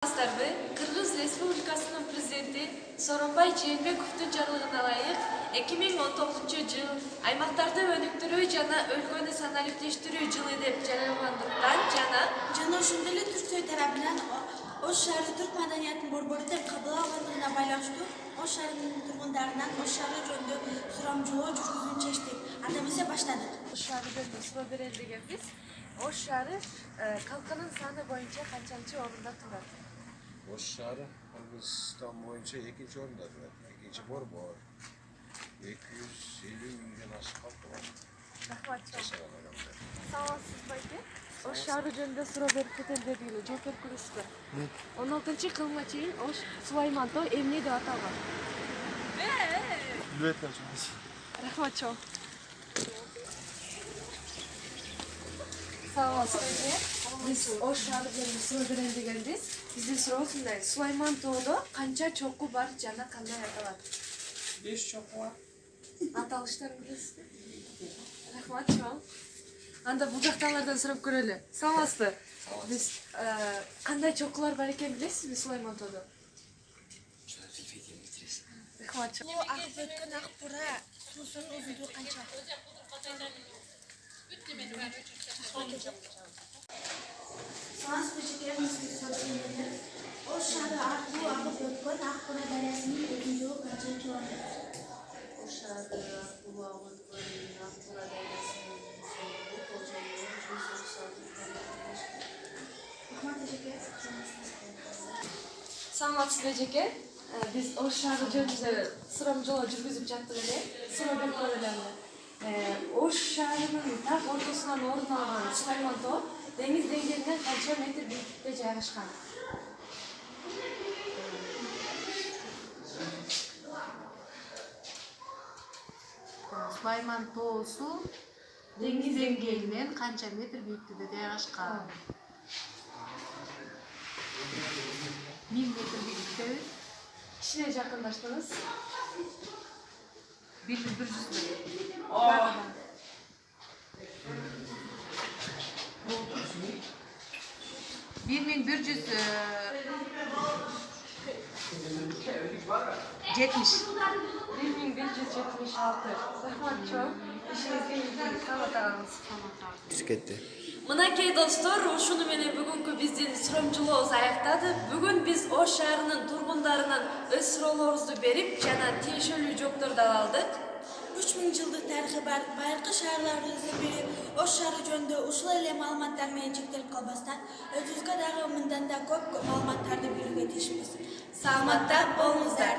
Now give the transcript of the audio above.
Кыргыз Республикасынын президенти Сооронбай Жээнбековдун жарлыгына ылайык 2019 жыл аймактарды өнүктүрүү жана өлкөнү санариптештирүү жылы деп жарыялангандыктан жана ошондой эле Түрксой тарабынан Ош шаары түрк маданиятынын борбору деп кабыл алгандыгына байланыштуу Ош шаарынын тургундарынан Ош шаары жөнүндө сурамжылоо жүргүзүүнү чечтик. Анда эмесе баштадык. Ош шаары жөнүндө суроо берели дегенбиз. Ош шаары калкынын саны боюнча канчанчы орунда турат? Ош шаары Кыргызстан боюнча экинчи орунда турат. Экинчи борбор. 250 миңден ашык калкы бар. Рахмат чоң. Жашаган адамдар. Саламатсыз байке. Ош шаары жөнүндө суроо берип кетели дедигиле жооп берип көрөсүзбү? 16-кылымга чейин Ош Сулайман тоо эмне деп аталган? Билбей атам. Рахмат чоң. Саламатсызбы. Биз Ош шаары жөнүндө суроо берели дегенбиз. Биздин сурообуз мындай: Сулайман тоодо канча чокку бар жана кандай аталат? 5 чокку бар. Аталыштарын билесизби? Рахмат чоң. Анда бул жактагылардан сурап көрөлү. Саламатсызбы? Биз кандай чоккулар бар экенин билесизби Сулайман тоодо? Рахмат чоң. Бул ак өткөн ак бура суусунун узундугу канча? Ош шаары аркылуу агып өткөн ак бура дарыясынын узундугу канча километр? Ош шаары аркылуу агып өткөн ак бура дарыясынын узундугу болжолдуу 196 километр. Рахмат эжеке. Саламатсызбы эжеке? Биз Ош шаары жөнүндө сурамжылоо жүргүзүп жаттык эле. Суроо берип көрөлү анда. Ош шаарынын так ортосунан орун алган Сулайман тоо деңиз деңгээлинен канча метр бийиктикте жайгашкан? Сулайман тоосу деңиз деңгээлинен канча метр бийиктикте жайгашкан? 1000 метр бийиктиктеби? Кичине жакындаштыңыз. 1100 метр. 1170. 1176. Рахмат чоң. Ишиңизге ийгилик. Саламат калыңыз. Кетти. Мынакей достор, ушуну менен бүгүнкү биздин сурамжылообуз аяктады. Бүгүн биз Ош шаарынын тургундарынан өз суроолорубузду берип жана тиешелүү жоопторду ала алдык. 3000 жылдык тарыхы бар байыркы шаарларыбыздын бири Ош шаары жөнүндө ушул эле маалыматтар менен чектелип калбастан, өзүбүзгө дагы мындан да көп маалыматтарды билүүгө тийишпиз. Саламатта болуңуздар.